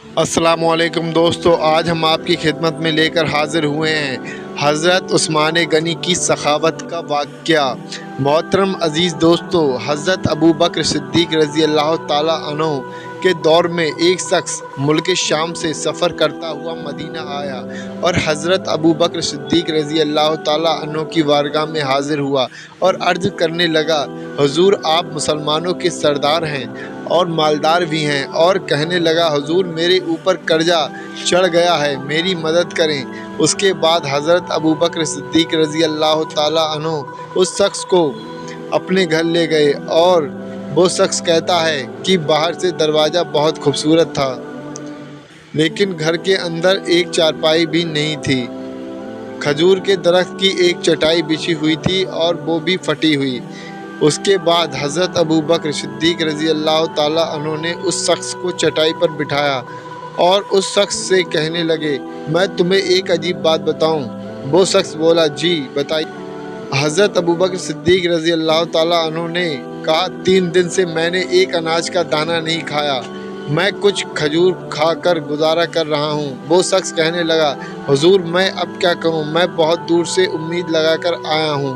अस्सलाम वालेकुम दोस्तों, आज हम आपकी खिदमत में लेकर हाजिर हुए हैं हज़रत उस्मान गनी की सखावत का वाक़या। मोहतरम अज़ीज़ दोस्तों, हज़रत अबू बकर सिद्दीक़ रज़ी अल्लाह ताला अन्हु के दौर में एक शख्स मुल्क शाम से सफ़र करता हुआ मदीना आया और हज़रत अबू बकर सिद्दीक़ रज़ी अल्लाह ताला अन्हु की बारगाह में हाजिर हुआ और अर्ज़ करने लगा, हुज़ूर आप मुसलमानों के सरदार हैं और मालदार भी हैं। और कहने लगा, हुज़ूर मेरे ऊपर कर्जा चढ़ गया है, मेरी मदद करें। उसके बाद हज़रत अबू बकर सिद्दीक़ रज़ी अल्लाह ताला अन्हु उस शख्स को अपने घर ले गए और वो शख्स कहता है कि बाहर से दरवाज़ा बहुत खूबसूरत था, लेकिन घर के अंदर एक चारपाई भी नहीं थी। खजूर के दरख्त की एक चटाई बिछी हुई थी और वो भी फटी हुई। उसके बाद हज़रत अबू बकर सिद्दीक़ रज़ी अल्लाह ताला अन्हु ने उस शख्स को चटाई पर बिठाया और उस शख्स से कहने लगे, मैं तुम्हें एक अजीब बात बताऊं? वो शख्स बोला, जी बताइए। हज़रत अबू बकर सिद्दीक़ रज़ी अल्लाह ताला अन्हु ने कहा, 3 दिन से मैंने एक अनाज का दाना नहीं खाया, मैं कुछ खजूर खाकर गुजारा कर रहा हूँ। वो शख्स कहने लगा, हुज़ूर मैं अब क्या करूँ, मैं बहुत दूर से उम्मीद लगाकर आया हूँ।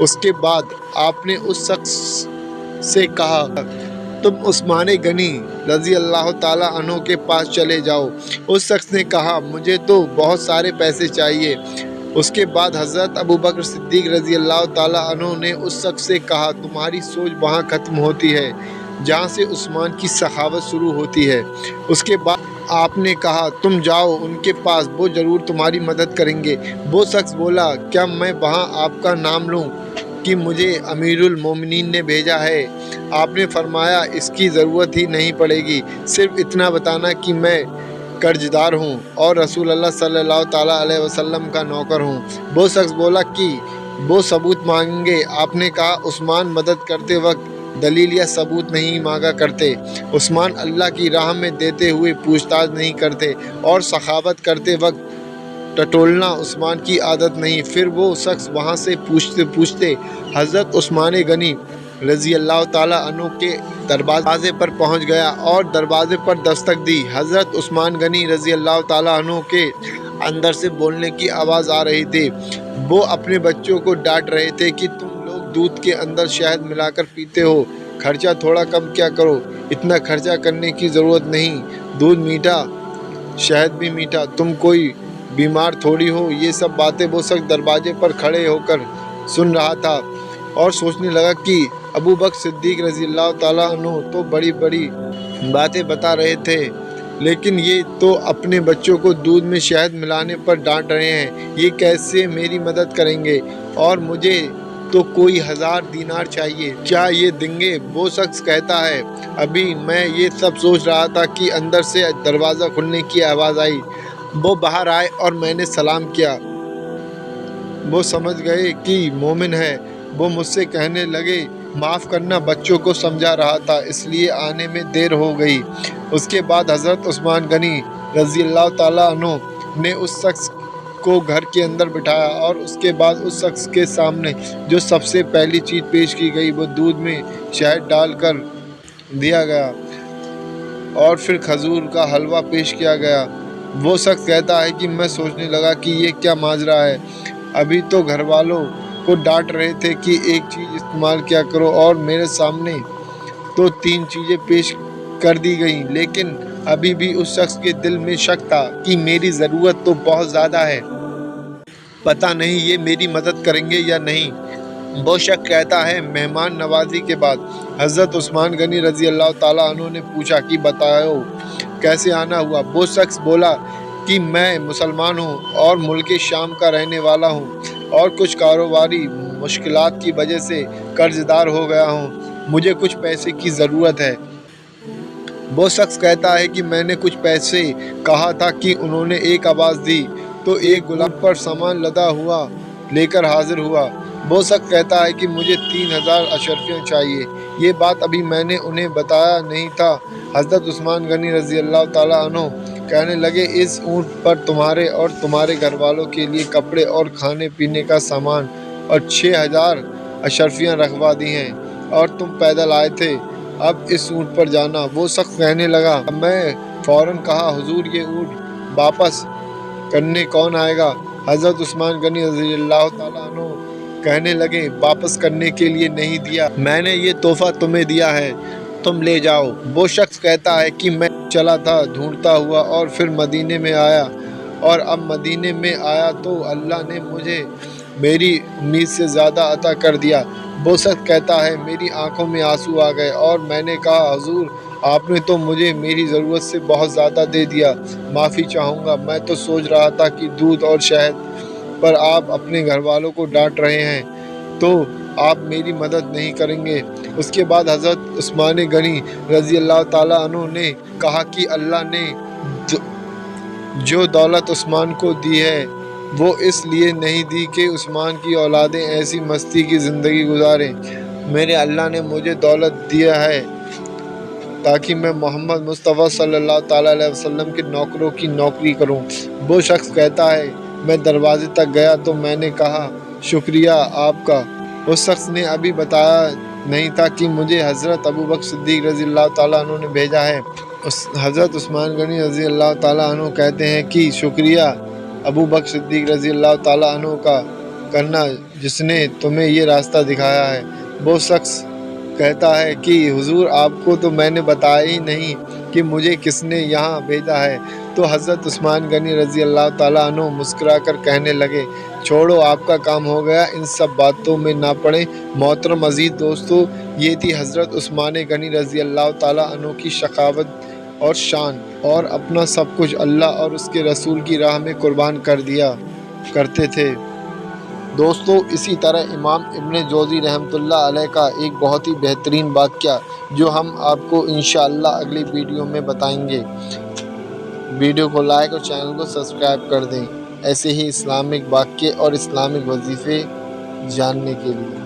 उसके बाद आपने उस शख्स से कहा, तुम उस्मान गनी रज़ी अल्लाह ताला अन्हु के पास चले जाओ। उस शख्स ने कहा, मुझे तो बहुत सारे पैसे चाहिए। उसके बाद हज़रत अबू बकर सिद्दीक़ रज़ी अल्लाह ताला अन्हु ने उस शख्स से कहा, तुम्हारी सोच वहाँ ख़त्म होती है जहाँ से उस्मान की सखावत शुरू होती है। उसके बाद आपने कहा, तुम जाओ उनके पास, वो ज़रूर तुम्हारी मदद करेंगे। वो शख्स बोला, क्या मैं वहाँ आपका नाम लूँ कि मुझे अमीरुल मोमिनीन ने भेजा है? आपने फरमाया, इसकी ज़रूरत ही नहीं पड़ेगी, सिर्फ इतना बताना कि मैं कर्जदार हूँ और रसूल अल्लाह सल्लल्लाहु ताला अलैहि वसल्लम का नौकर हूँ। वो शख्स बोला कि वो सबूत मांगेंगे। आपने कहा, उस्मान मदद करते वक्त दलील या सबूत नहीं मांगा करते। उस्मान अल्लाह की राह में देते हुए पूछताछ नहीं करते और सखावत करते वक्त टटोलना उस्मान की आदत नहीं। फिर वो शख्स वहाँ से पूछते पूछते हज़रत उस्मान गनी रज़ी अल्लाह ताला अन्हु के दरवाजे पर पहुँच गया और दरवाजे पर दस्तक दी। हज़रत उस्मान गनी रज़ी अल्लाह ताला अन्हु के अंदर से बोलने की आवाज़ आ रही थी। वो अपने बच्चों को डांट रहे थे कि तुम लोग दूध के अंदर शहद मिलाकर पीते हो, खर्चा थोड़ा कम क्या करो, इतना खर्चा करने की ज़रूरत नहीं, दूध मीठा शहद भी मीठा, तुम कोई बीमार थोड़ी हो। ये सब बातें वो शख्स दरवाजे पर खड़े होकर सुन रहा था और सोचने लगा कि अबू बकर सिद्दीक़ रज़ी अल्लाह ताला अन्हु तो बड़ी बड़ी बातें बता रहे थे, लेकिन ये तो अपने बच्चों को दूध में शहद मिलाने पर डांट रहे हैं। ये कैसे मेरी मदद करेंगे? और मुझे तो कोई 1000 दीनार चाहिए, क्या ये देंगे? वो शख्स कहता है, अभी मैं ये सब सोच रहा था कि अंदर से दरवाज़ा खुलने की आवाज़ आई। वो बाहर आए और मैंने सलाम किया। वो समझ गए कि मोमिन है। वो मुझसे कहने लगे, माफ़ करना, बच्चों को समझा रहा था इसलिए आने में देर हो गई। उसके बाद हज़रत उस्मान गनी रज़ी अल्लाह ताला अन्हु ने उस शख्स को घर के अंदर बिठाया और उसके बाद उस शख्स के सामने जो सबसे पहली चीज़ पेश की गई वो दूध में शहद डालकर दिया गया और फिर खजूर का हलवा पेश किया गया। वो शख्स कहता है कि मैं सोचने लगा कि ये क्या माजरा है। अभी तो घर वालों को डांट रहे थे कि एक चीज़ इस्तेमाल किया करो और मेरे सामने तो 3 चीज़ें पेश कर दी गई, लेकिन अभी भी उस शख्स के दिल में शक था कि मेरी ज़रूरत तो बहुत ज़्यादा है, पता नहीं ये मेरी मदद करेंगे या नहीं। वो शख्स कहता है, मेहमान नवाजी के बाद हज़रत उस्मान गनी रज़ी अल्लाह ताला अन्हु ने पूछा कि बताओ कैसे आना हुआ? वो शख्स बोला कि मैं मुसलमान हूँ और मुल्क शाम का रहने वाला हूँ और कुछ कारोबारी मुश्किलात की वजह से कर्जदार हो गया हूँ, मुझे कुछ पैसे की ज़रूरत है। वो शख्स कहता है कि मैंने कुछ पैसे कहा था कि उन्होंने एक आवाज़ दी तो एक गुलाम पर सामान लदा हुआ लेकर हाजिर हुआ। वो शख्स कहता है कि मुझे 3000 अशरफियाँ चाहिए। ये बात अभी मैंने उन्हें बताया नहीं था। हज़रत उस्मान गनी रज़ी अल्लाह ताला अन्हु कहने लगे, इस ऊँट पर तुम्हारे और तुम्हारे घर वालों के लिए कपड़े और खाने पीने का सामान और 6000 अशरफियाँ रखवा दी हैं और तुम पैदल आए थे, अब इस ऊँट पर जाना। वो शख्स कहने लगा, मैं فوراً کہا حضور یہ اونٹ واپس کرنے کون آئے گا؟ حضرت عثمان غنی رضی اللہ تعالیٰ عنہ کہنے لگے واپس کرنے کے لیے نہیں دیا، میں نے یہ تحفہ تمہیں دیا ہے، تم لے جاؤ۔ وہ شخص کہتا ہے کہ میں چلا تھا ڈھونڈتا ہوا اور پھر مدینے میں آیا، اور اب مدینے میں آیا تو اللہ نے مجھے میری امید سے زیادہ عطا کر دیا۔ وہ شخص کہتا ہے میری آنکھوں میں آنسو آ گئے اور میں نے کہا حضور آپ نے تو مجھے میری ضرورت سے بہت زیادہ دے دیا، معافی چاہوں گا، میں تو سوچ رہا تھا کہ دودھ اور شہد پر آپ اپنے گھر والوں کو ڈانٹ رہے ہیں تو آپ میری مدد نہیں کریں گے۔ اس کے بعد حضرت عثمان غنی رضی اللہ تعالیٰ عنہ نے کہا کہ اللہ نے جو دولت عثمان کو دی ہے وہ اس لیے نہیں دی کہ عثمان کی اولادیں ایسی مستی کی زندگی گزاریں، میرے اللہ نے مجھے دولت دیا ہے تاکہ میں محمد مصطفیٰ صلی اللہ تعالیٰ علیہ وسلم کے نوکروں کی نوکری کروں۔ وہ شخص کہتا ہے میں دروازے تک گیا تو میں نے کہا شکریہ آپ کا۔ اس شخص نے ابھی بتایا نہیں تھا کہ مجھے حضرت ابوبکر صدیق رضی اللہ تعالیٰ عنہ نے بھیجا ہے۔ حضرت عثمان غنی رضی اللہ تعالیٰ عنہ کہتے ہیں کہ شکریہ ابوبکر صدیق رضی اللہ تعالیٰ عنہ کا کرنا جس نے تمہیں یہ راستہ دکھایا ہے۔ وہ شخص کہتا ہے کہ حضور آپ کو تو میں نے بتایا ہی نہیں کہ مجھے کس نے یہاں بھیجا ہے۔ تو حضرت عثمان غنی رضی اللہ تعالیٰ عنہ مسکرا کر کہنے لگے چھوڑو آپ کا کام ہو گیا، ان سب باتوں میں نہ پڑیں۔ محترم عزیز دوستو، یہ تھی حضرت عثمان غنی رضی اللہ تعالیٰ عنہ کی شخاوت اور شان، اور اپنا سب کچھ اللہ اور اس کے رسول کی راہ میں قربان کر دیا کرتے تھے۔ دوستو اسی طرح امام ابن جوزی رحمۃ اللہ علیہ کا ایک بہت ہی بہترین واقعہ جو ہم آپ کو انشاءاللہ اگلی ویڈیو میں بتائیں گے۔ ویڈیو کو لائک اور چینل کو سبسکرائب کر دیں ایسے ہی اسلامک واقعے اور اسلامک وظیفے جاننے کے لیے۔